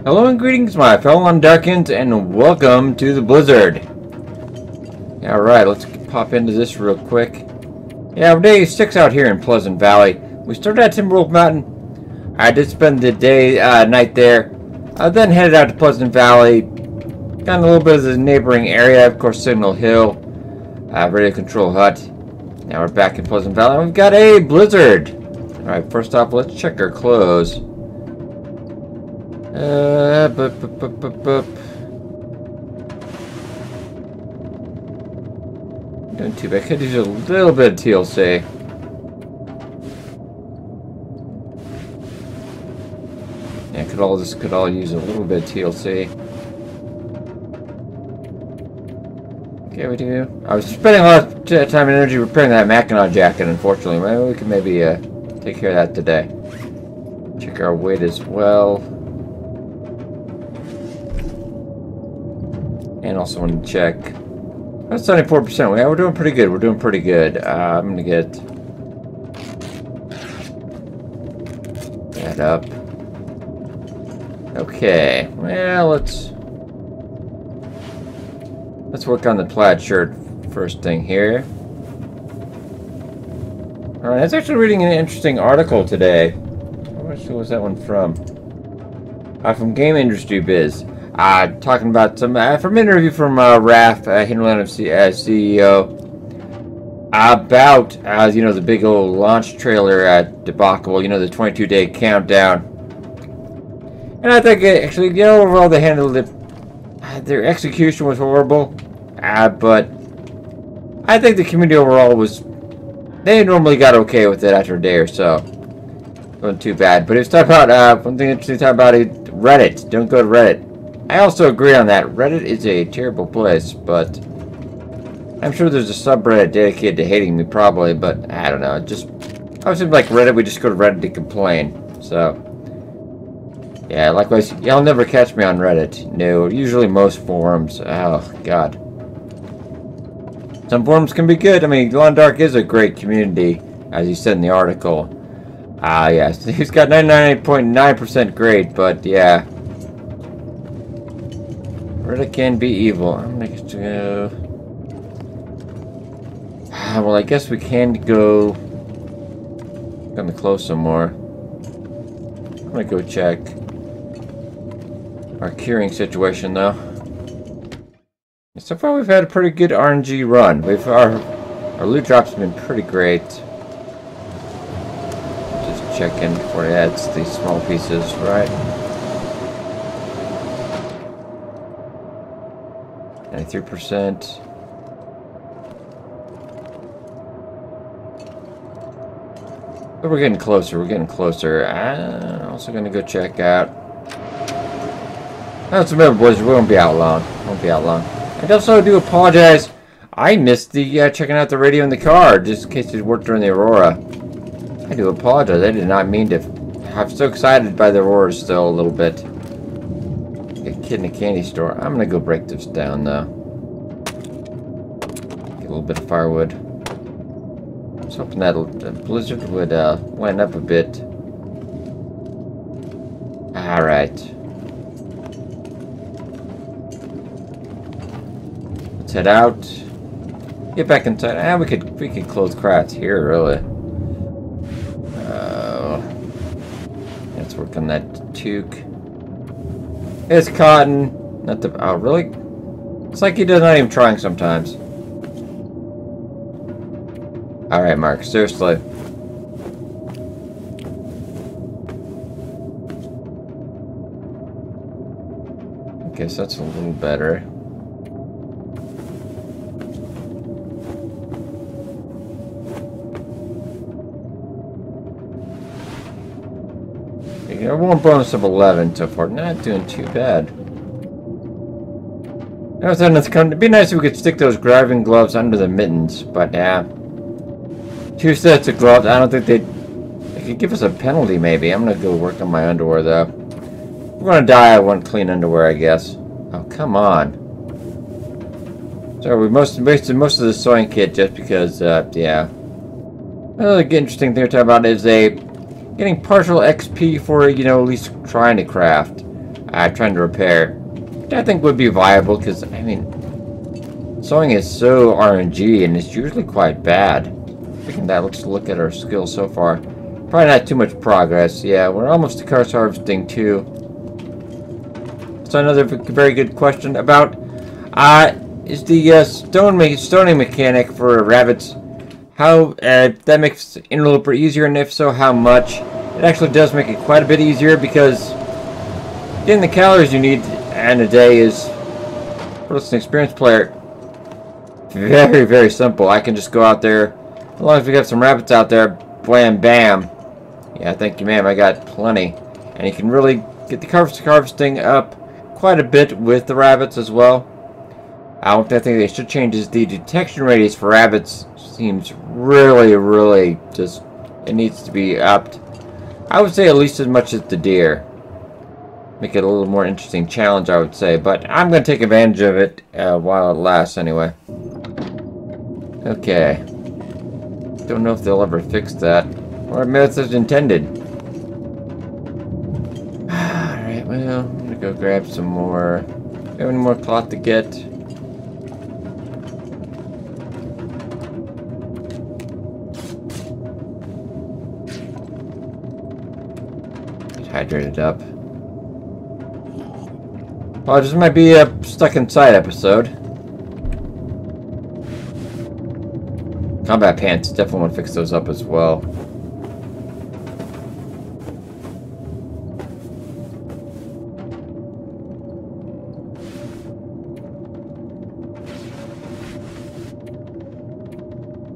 Hello and greetings, my fellow Undarkins, and welcome to the Blizzard. Alright, let's pop into this real quick. Yeah, day 6 out here in Pleasant Valley. We started at Timberwolf Mountain. I did spend the night there. I then headed out to Pleasant Valley. Got a little bit of the neighboring area, of course, Signal Hill. Radio Control Hut. Now we're back in Pleasant Valley, and we've got a blizzard. Alright, first off, let's check our clothes. Doing too bad. Could use a little bit of TLC. Yeah, could all use a little bit of TLC. Okay, we do. I was spending a lot of time and energy repairing that Mackinac jacket, unfortunately. Maybe we can take care of that today. Check our weight as well. And also want to check. That's 74%. Yeah, we're doing pretty good. We're doing pretty good. I'm gonna get that up. Okay. Well, let's work on the plaid shirt first thing here. All right. I was actually reading an interesting article today. Which was that one from? From Game Industry Biz. Talking about some from an interview from Raph Hinterland of CEO about you know, the big old launch trailer debacle, you know, the 22-day countdown. And I think actually, you know, overall they handled it. Their execution was horrible, but I think the community overall they normally got okay with it after a day or so. Wasn't too bad, but it was talking about one thing interesting to talk about is Reddit. Don't go to Reddit. I also agree on that. Reddit is a terrible place, but I'm sure there's a subreddit dedicated to hating me, probably, but I don't know. I was like Reddit, we just go to Reddit to complain. So, yeah, likewise, y'all never catch me on Reddit. No, usually most forums. Oh, God. Some forums can be good. I mean, Glow in Dark is a great community, as he said in the article. Yes, he's got 99.9% great, but yeah. Reddit can be evil. I'm gonna go. Well, I guess we can go. Gonna close some more. I'm gonna go check our curing situation, though. So far, we've had a pretty good RNG run. Our loot drops have been pretty great. Just checking before it adds these small pieces, right? 93%. But we're getting closer. We're getting closer. I'm also gonna go check out. Let's remember, boys, we won't be out long. Won't be out long. And also, I do apologize. I missed the checking out the radio in the car, just in case it worked during the Aurora. I do apologize. I did not mean to. I'm so excited by the Aurora still a little bit. A kid in a candy store. I'm gonna go break this down though. Get a little bit of firewood. I was hoping that the blizzard would line up a bit. Alright. Let's head out. Get back inside. We could close crafts here, really. Let's work on that toque. It's cotton. Not the. Oh, really? It's like he does not even trying sometimes. Alright, Mark. Seriously. I guess that's a little better. One bonus of 11 so far. Not doing too bad. It'd be nice if we could stick those driving gloves under the mittens, but yeah. 2 sets of gloves. I don't think they could give us a penalty, maybe. I'm gonna go work on my underwear, though. We're gonna die. I want clean underwear, I guess. Oh, come on. So we wasted most of the sewing kit just because, yeah. Another interesting thing to talk about is getting partial XP for, you know, at least trying to craft. trying to repair. Which I think would be viable because, I mean, sewing is so RNG and it's usually quite bad. Speaking of that, let's look at our skills so far. Probably not too much progress. Yeah, we're almost to car's harvesting too. So another very good question about is the stoning mechanic for rabbits, how that makes Interloper easier, and if so, how much? It actually does make it quite a bit easier because getting the calories you need in a day is, for an experienced player, very, very simple. I can just go out there, as long as we have some rabbits out there, blam, bam. Yeah, thank you, ma'am. I got plenty. And you can really get the harvesting up quite a bit with the rabbits as well. One thing I think they should change is the detection radius for rabbits. Seems really, really just, it needs to be upped. I would say at least as much as the deer. Make it a little more interesting challenge, I would say. But I'm going to take advantage of it while it lasts anyway. Okay. Don't know if they'll ever fix that. Or maybe it's as intended. Alright, well, I'm going to go grab some more. Do you have any more cloth to get? Get hydrated up. Oh, this might be a stuck inside episode. Combat pants, definitely want to fix those up as well.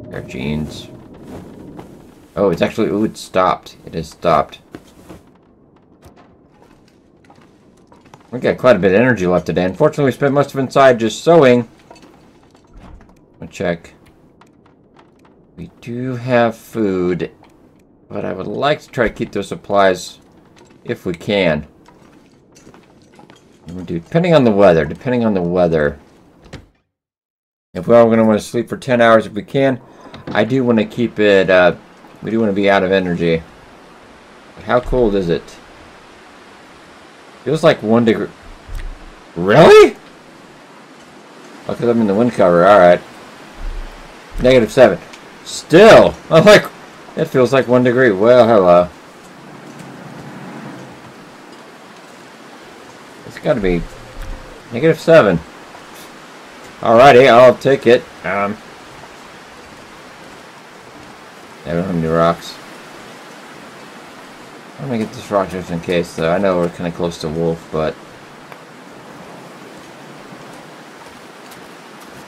Pair of jeans. Oh, it's actually, ooh, it stopped. It has stopped. We got quite a bit of energy left today. Unfortunately, we spent most of it inside just sewing. I'll check. We do have food, but I would like to try to keep those supplies if we can. We do, depending on the weather. If we're going to want to sleep for 10 hours if we can, I do want to keep it, we do want to be out of energy. But how cold is it? Feels like 1 degree. Really? Oh, because I'm in the wind cover. Alright. -7. Still! I'm like, it feels like 1 degree. Well, hello. It's got to be -7. Alrighty, I'll take it. I don't have any rocks. I'm gonna get this rock just in case, though. I know we're kind of close to wolf, but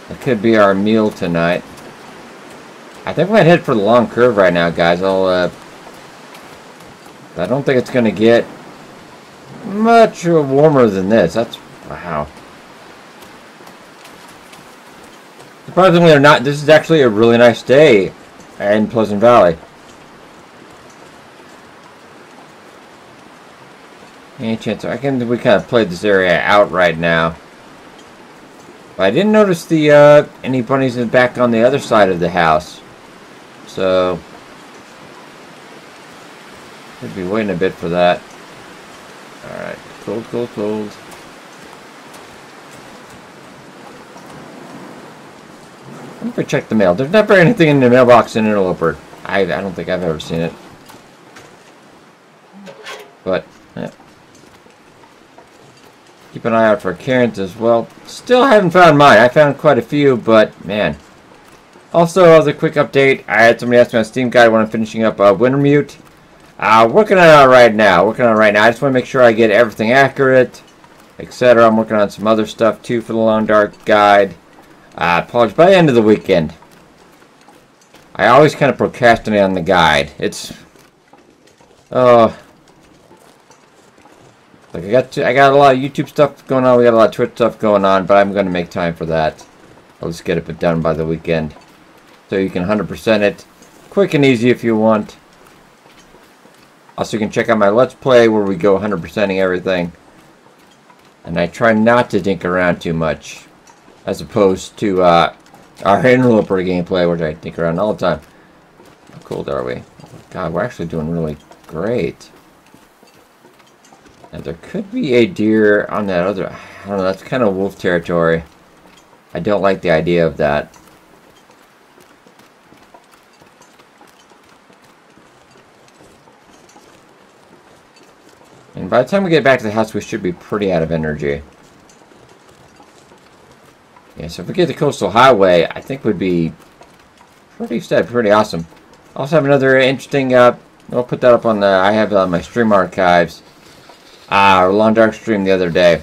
that could be our meal tonight. I think we might head for the long curve right now, guys. I don't think it's gonna get much warmer than this. That's, wow. Surprisingly or not, this is actually a really nice day in Pleasant Valley. Any chance? We kind of played this area out right now. But I didn't notice the any bunnies back on the other side of the house. So could be waiting a bit for that. Alright. Cold, cold, cold. Let me check the mail. There's never anything in the mailbox in Interloper. I don't think I've ever seen it. But yeah. Keep an eye out for Karen's as well. Still haven't found mine. I found quite a few, but man. Also, as a quick update, I had somebody ask me on Steam Guide when I'm finishing up Wintermute. Working on it right now. I just want to make sure I get everything accurate, etc. I'm working on some other stuff too for the Long Dark Guide. Apologies, by the end of the weekend. I always kind of procrastinate on the guide. It's like I got a lot of YouTube stuff going on. We got a lot of Twitch stuff going on, but I'm going to make time for that. I'll just get it done by the weekend, so you can 100% it, quick and easy if you want. Also, you can check out my Let's Play where we go 100%ing everything, and I try not to dink around too much, as opposed to our Interloper gameplay, which I dink around all the time. How cold are we? Oh, God, we're actually doing really great. And there could be a deer on that other... I don't know, that's kind of wolf territory. I don't like the idea of that. And by the time we get back to the house, we should be pretty out of energy. Yeah, so if we get the coastal highway, I think would be pretty awesome. Also have another interesting, I'll put that up on the, I have my stream archives. Long Dark stream the other day.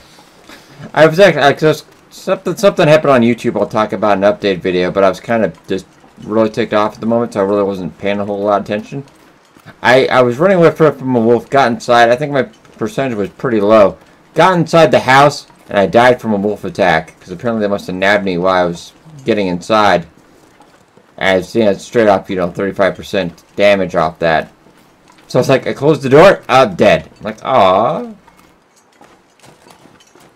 I was actually, something happened on YouTube I'll talk about in an update video, but I was kind of just really ticked off at the moment, so I really wasn't paying a whole lot of attention. I was running away from a wolf, got inside, I think my percentage was pretty low. Got inside the house, and I died from a wolf attack, because apparently they must have nabbed me while I was getting inside. As, you know, straight off, you know, 35% damage off that. So it's like, I closed the door, dead. I'm like, aww.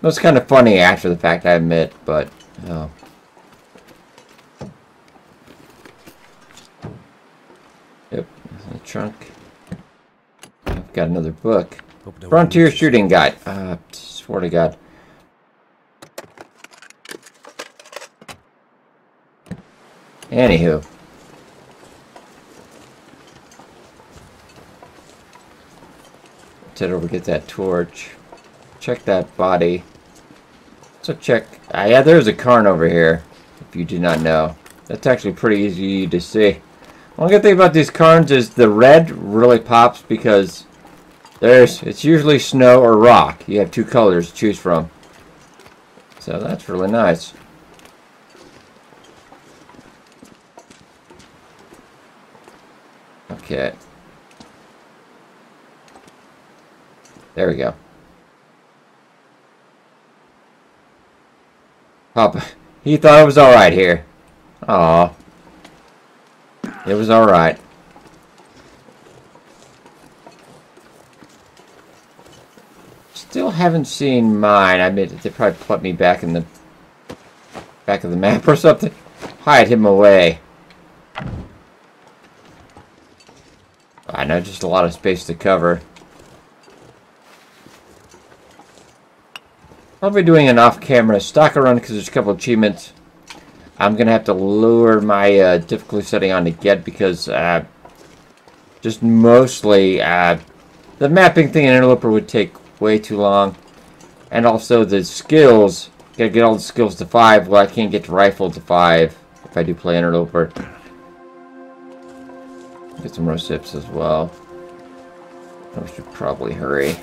It was kind of funny after the fact, I admit, but, oh. Yep, in the trunk. I've got another book. Frontier Shooting Guide. Swear to God. Anywho. Let's head over, get that torch. Check that body. So check. Yeah, there's a cairn over here. If you did not know. That's actually pretty easy to see. One good thing about these cairns is the red really pops because it's usually snow or rock. You have two colors to choose from. So that's really nice. Okay. There we go. Papa, he thought it was alright here. Aw. It was alright. Still haven't seen mine. I admit they probably put me back in the back of the map or something. Hide him away. I know, just a lot of space to cover. I'll be doing an off-camera stalker run because there's a couple achievements. I'm going to have to lower my difficulty setting on to get because just mostly the mapping thing in Interloper would take way too long. And also the skills, gotta get all the skills to 5. Well, I can't get to rifle to 5 if I do play Interloper. Get some more sips as well. I should probably hurry.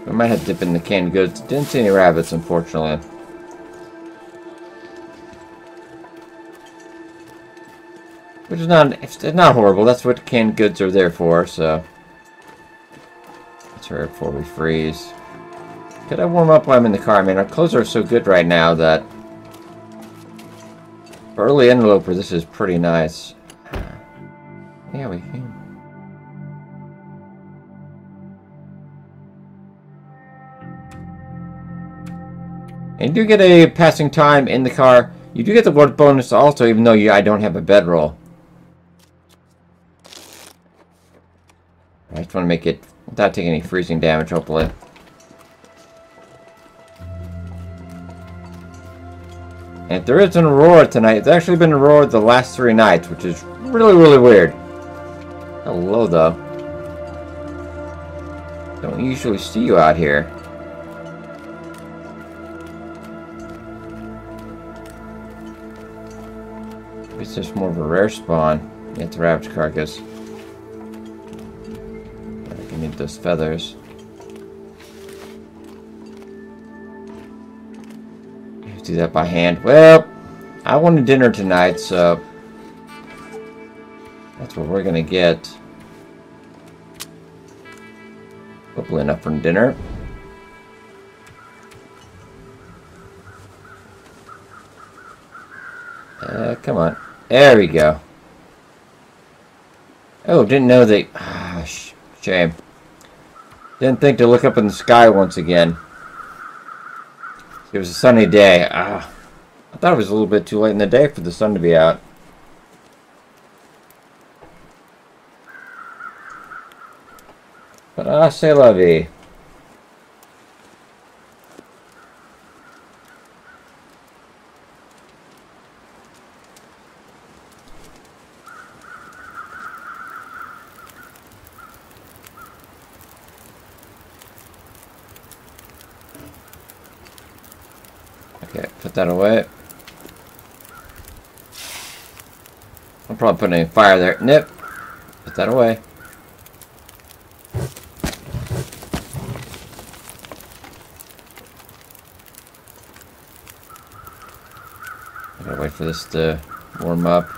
I might have to dip in the canned goods. Didn't see any rabbits, unfortunately. Which is it's not horrible. That's what canned goods are there for, so. Let's hurry before we freeze. Could I warm up while I'm in the car? I mean, our clothes are so good right now that for early Interloper, this is pretty nice. Yeah, we can. And you do get a passing time in the car. You do get the word bonus also, even though I don't have a bedroll. I just want to make it without taking any freezing damage, hopefully. And if there is an aurora tonight, it's actually been an aurora the last 3 nights, which is really, really weird. Hello, though. Don't usually see you out here. It's just more of a rare spawn. Yeah, it's a rabbit carcass. I can need those feathers. Do that by hand. Well, I wanted dinner tonight, so that's what we're gonna get. Hopefully enough for dinner. Come on. There we go. Oh, didn't know they... shame. Didn't think to look up in the sky once again. It was a sunny day. I thought it was a little bit too late in the day for the sun to be out. But c'est la vie. Okay, put that away. I'm probably putting a fire there. Nope. Put that away. I gotta wait for this to warm up.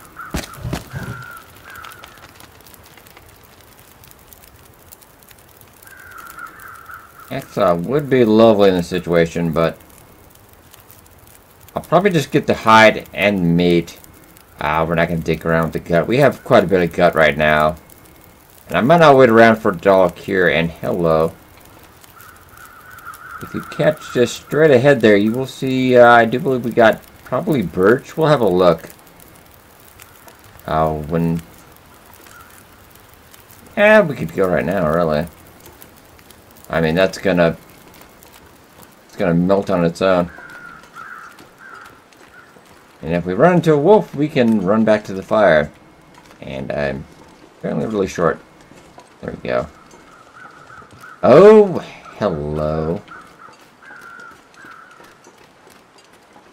That would be lovely in this situation, but I'll probably just get the hide and meat. We're not going to dig around with the gut. We have quite a bit of gut right now. And I might not wait around for dollar cure. And hello. If you catch just straight ahead there, you will see, I do believe we got probably birch. We'll have a look. Yeah, we could go right now, really. I mean, it's gonna melt on its own. And if we run into a wolf, we can run back to the fire. And I'm apparently really short. There we go. Oh, hello.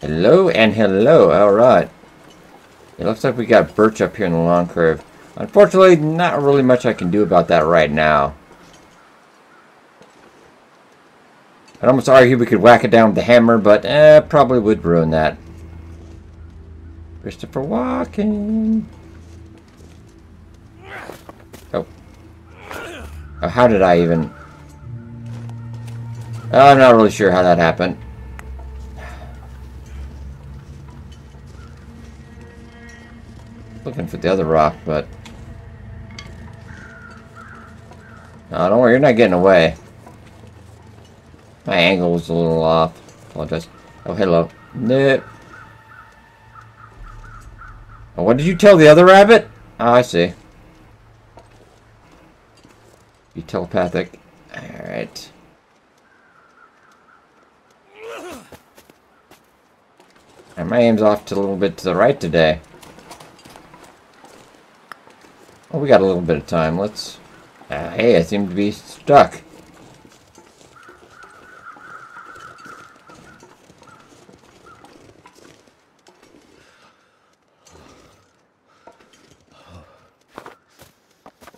Hello and hello. Alright. It looks like we got birch up here in the long curve. Unfortunately, not really much I can do about that right now. I'd almost argue we could whack it down with the hammer, but probably would ruin that. Christopher Walken. Oh. Oh, how did I even... Oh, I'm not really sure how that happened. Looking for the other rock, but... No, don't worry, you're not getting away. My angle was a little off. Apologize. Oh, hello. Nope. Oh, what did you tell the other rabbit? Oh, I see. You telepathic. Alright. And my aim's off to a little bit to the right today. Oh, we got a little bit of time. Let's... hey, I seem to be stuck.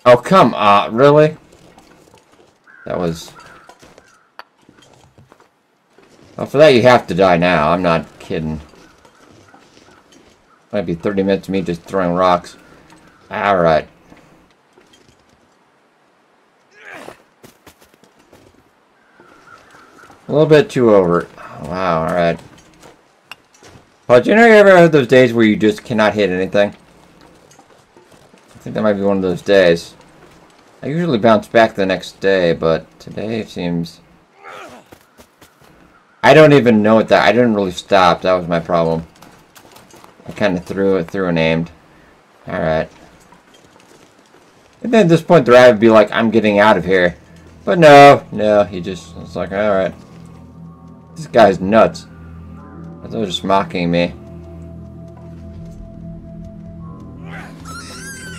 Oh, come on. Really? That was... Well, for that you have to die now. I'm not kidding. Might be 30 minutes of me just throwing rocks. Alright. A little bit too over. Oh, wow, alright. Well, do you know you ever have those days where you just cannot hit anything? I think that might be one of those days. I usually bounce back the next day, but today it seems... I don't even know what that... I didn't really stop. That was my problem. I kind of threw and aimed. Alright. And then at this point the rabbit would be like, I'm getting out of here. But no, he just... It's like, alright. This guy's nuts. They're just mocking me.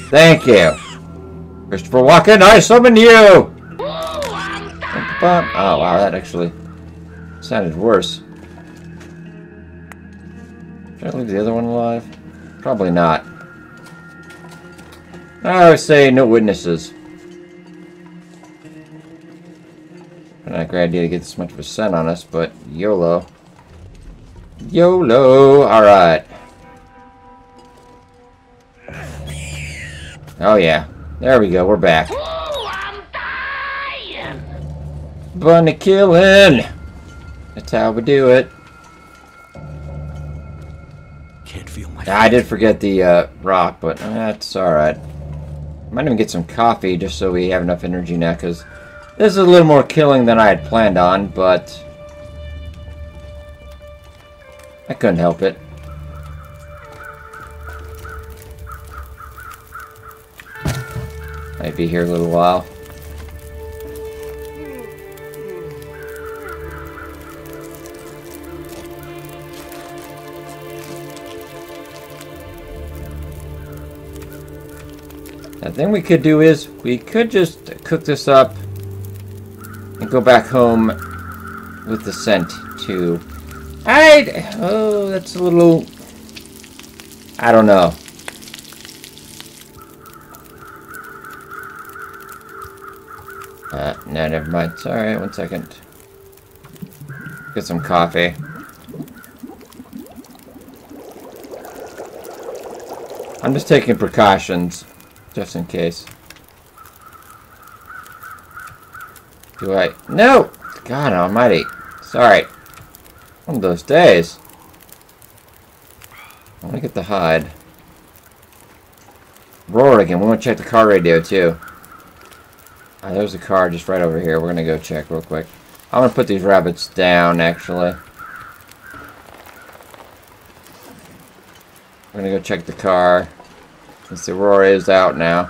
Thank you. Christopher Walken, I summon you! Oh, wow, that actually sounded worse. Should I leave the other one alive? Probably not. I would say no witnesses. Not a great idea to get this much of a scent on us, but YOLO. YOLO! Alright. Oh yeah. There we go, we're back. I'm dying. Bunny killing! That's how we do it. Can't feel my... I did forget the rock, but that's alright. Might even get some coffee just so we have enough energy now, because this is a little more killing than I had planned on, but I couldn't help it. Might be here a little while. The thing we could do is, we could just cook this up and go back home with the scent, too. Oh, that's a little... I don't know. No, never mind. Sorry, 1 second. Get some coffee. I'm just taking precautions, just in case. Do I? No! God almighty. Sorry. One of those days. I want to get the hide. Roar again. We want to check the car radio, too. There's a car just right over here. We're going to go check real quick. I'm going to put these rabbits down, actually. We're going to go check the car. Since the roar is out now.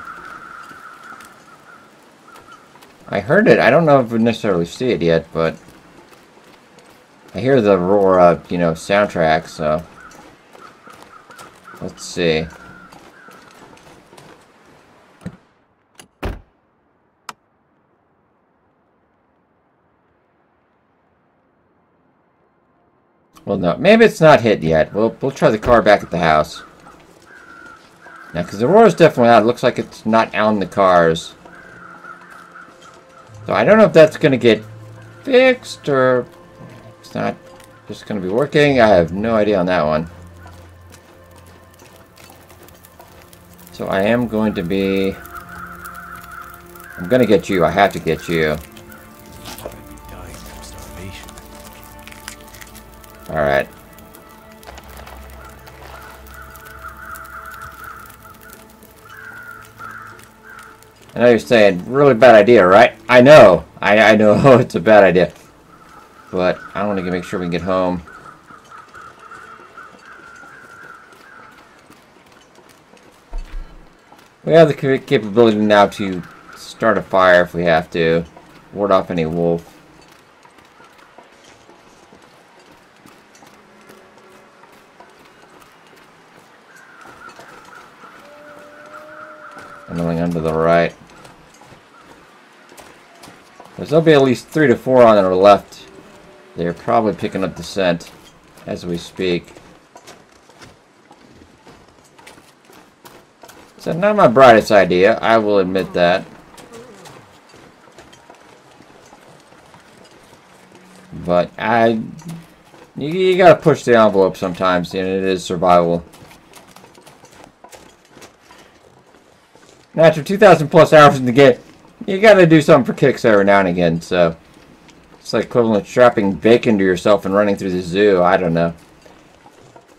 I heard it. I don't know if we necessarily see it yet, but... I hear the roar, you know, soundtrack, so... Let's see. Well, no. Maybe it's not hit yet. We'll try the car back at the house. Now, because the roar is definitely out. It looks like it's not on the cars. So I don't know if that's going to get fixed or it's not just going to be working. I have no idea on that one. So I am going to be... I'm going to get you. I have to get you. Alright. I know you're saying, really bad idea, right? I know. I know it's a bad idea. But I want to make sure we can get home. We have the capability now to start a fire if we have to. Ward off any wolf. Another under the right. There'll be at least 3 to 4 on our left. They're probably picking up the scent as we speak. So not my brightest idea, I will admit that. But you gotta push the envelope sometimes, and it is survival. Now, after 2,000 plus hours in the game, you gotta do something for kicks every now and again, so... It's like equivalent of strapping bacon to yourself and running through the zoo, I don't know.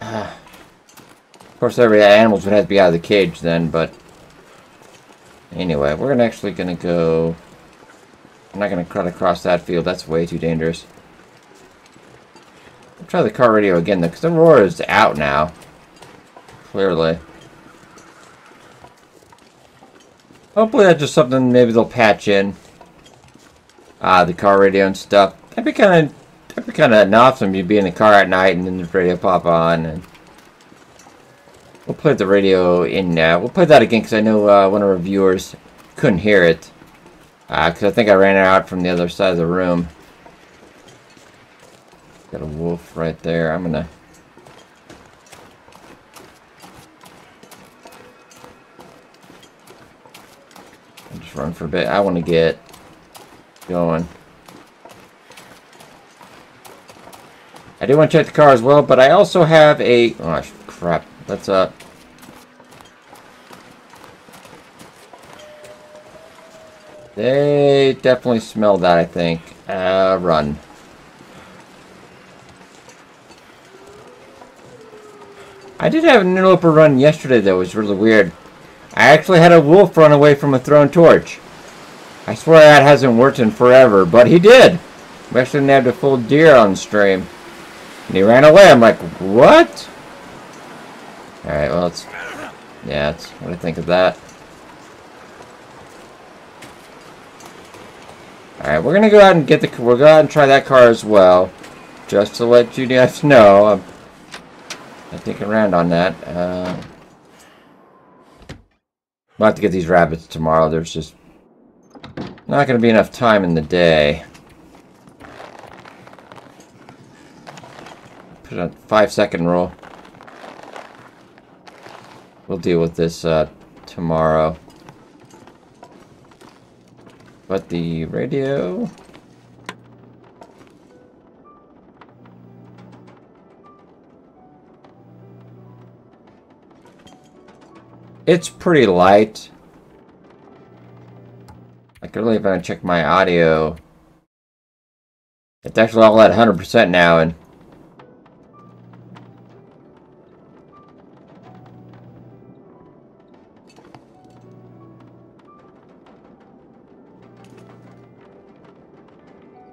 Of course, every animals would have to be out of the cage then, but... Anyway, we're actually gonna go... I'm not gonna cut across that field, that's way too dangerous. I'll try the car radio again, though, because the roar is out now. Clearly. Hopefully that's just something maybe they'll patch in. The car radio and stuff. That'd be kind of awesome. You'd be in the car at night and then the radio pop on. And we'll put the radio in now. We'll play that again because I know one of our viewers couldn't hear it. Because I think I ran it out from the other side of the room. Got a wolf right there. I'm gonna... just run for a bit. I want to get going. I do want to check the car as well, but I also have a... Oh, crap. That's up. They definitely smell that, I think. Run. I did have an Interloper run yesterday, though. It was really weird. I actually had a wolf run away from a thrown torch. I swear that hasn't worked in forever, but he did. We actually nabbed a full deer on stream. And he ran away. I'm like, what? Alright, well, it's... Yeah, it's what I think of that. Alright, we're gonna go out and get the... We'll go out and try that car as well. Just to let you guys know. I'm taking around on that. We'll have to get these rabbits tomorrow. There's just not going to be enough time in the day. Put a 5-second rule. We'll deal with this tomorrow. But the radio... It's pretty light. Like, really, if I check my audio, it's actually all at 100% now, and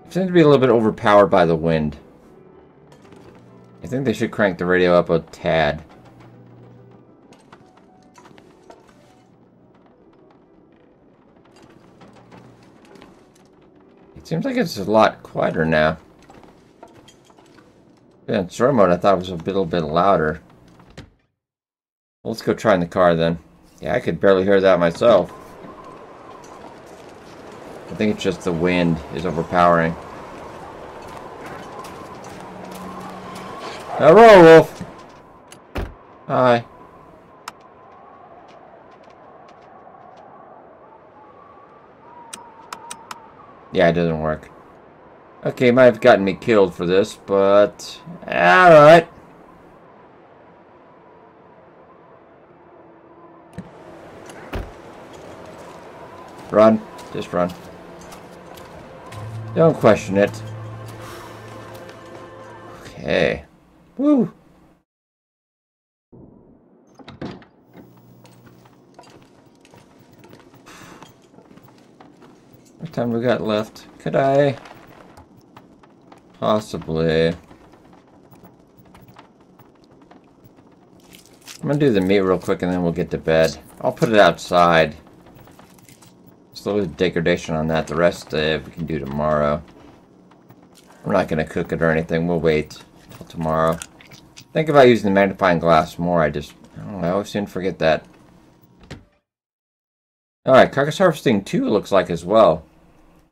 it seems to be a little bit overpowered by the wind. I think they should crank the radio up a tad. Seems like it's a lot quieter now. Yeah, in story mode I thought it was a little bit louder. Well, let's go try in the car then. Yeah, I could barely hear that myself. I think it's just the wind is overpowering. Hello, Wolf! Hi. Yeah, it doesn't work. Okay, might have gotten me killed for this, but... alright. Run. Just run. Don't question it. Okay. Woo! What time we got left? Could I? Possibly. I'm gonna do the meat real quick and then we'll get to bed. I'll put it outside. Slow the degradation on that. The rest we can do tomorrow. I'm not gonna cook it or anything. We'll wait until tomorrow. Think about using the magnifying glass more. I don't know, I always seem to forget that. Alright, carcass harvesting 2 looks like as well.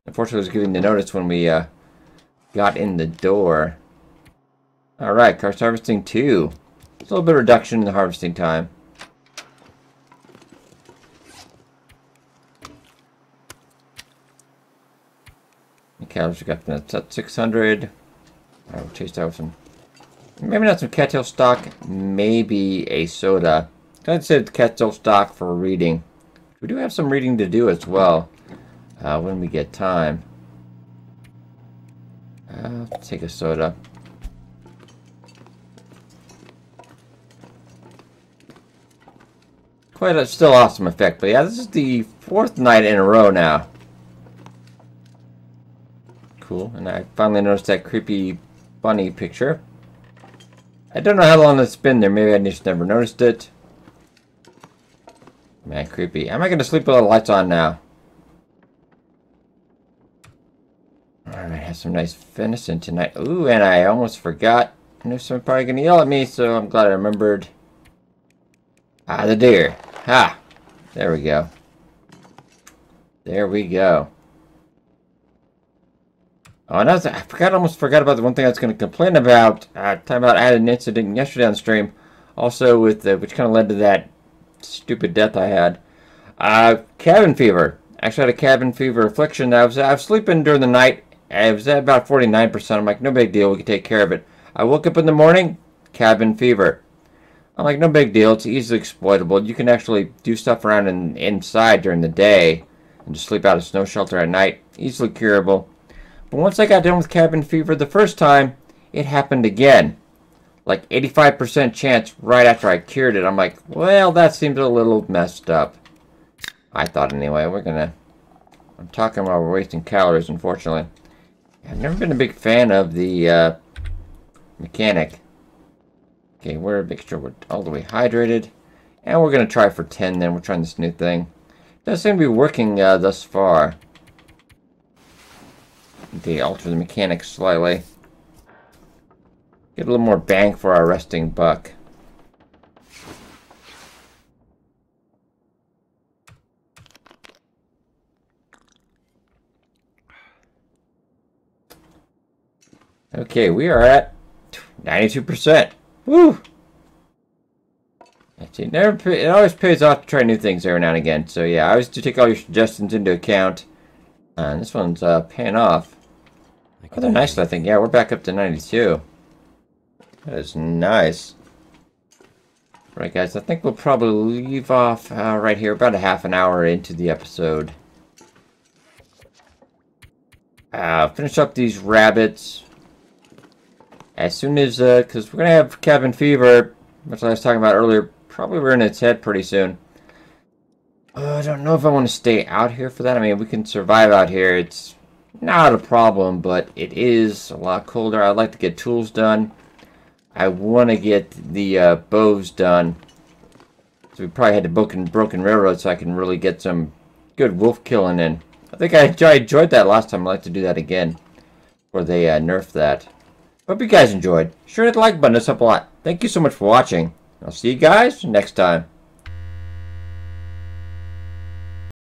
Unfortunately, I was giving the notice when we got in the door. Alright, carcass harvesting 2. It's a little bit of reduction in the harvesting time. The cows we got that's at 600. Alright, we'll chase that with some... maybe not some cattail stock, maybe a soda. I'd say cattail stock for reading. We do have some reading to do as well, when we get time. Let's take a soda. Quite a still awesome effect, but yeah, this is the 4th night in a row now. Cool, and I finally noticed that creepy bunny picture. I don't know how long it's been there, maybe I just never noticed it. Man, creepy. Am I going to sleep with all the lights on now? Alright, have some nice venison tonight. Ooh, and I almost forgot. I knew someone probably going to yell at me, so I'm glad I remembered. Ah, the deer. Ha! There we go. There we go. Oh, and I almost forgot about the one thing I was going to complain about. Talking about I had an incident yesterday on stream. Also with, which kind of led to that stupid death I had. Cabin fever. Actually, I had a cabin fever affliction. I was sleeping during the night. I was at about 49%. I'm like, no big deal. We can take care of it. I woke up in the morning. Cabin fever. I'm like, no big deal. It's easily exploitable. You can actually do stuff around inside during the day and just sleep out of a snow shelter at night. Easily curable. But once I got done with cabin fever the first time, it happened again. Like 85% chance right after I cured it. I'm like, well, that seems a little messed up. I thought anyway. I'm talking while we're wasting calories, unfortunately. I've never been a big fan of the mechanic. Okay, we're making sure we're all the way hydrated. And we're going to try for 10 then. We're trying this new thing. It does seem to be working thus far. Okay, alter the mechanics slightly. Get a little more bang for our resting buck. Okay, we are at 92%. Woo! It always pays off to try new things every now and again. So yeah, I always do take all your suggestions into account. And this one's paying off. Rather nicely, I think. Yeah, we're back up to 92. That is nice. Right, guys, I think we'll probably leave off right here, about a half an hour into the episode. Finish up these rabbits. As soon as, because we're going to have cabin fever, which I was talking about earlier, probably rearing its head pretty soon. I don't know if I want to stay out here for that. I mean, we can survive out here. It's not a problem, but it is a lot colder. I'd like to get tools done. I want to get the bows done. So we probably had to broken railroad so I can really get some good wolf killing in. I think I enjoyed that last time. I'd like to do that again. Where they nerfed that. Hope you guys enjoyed. Sure hit the like button. It's up a lot. Thank you so much for watching. I'll see you guys next time.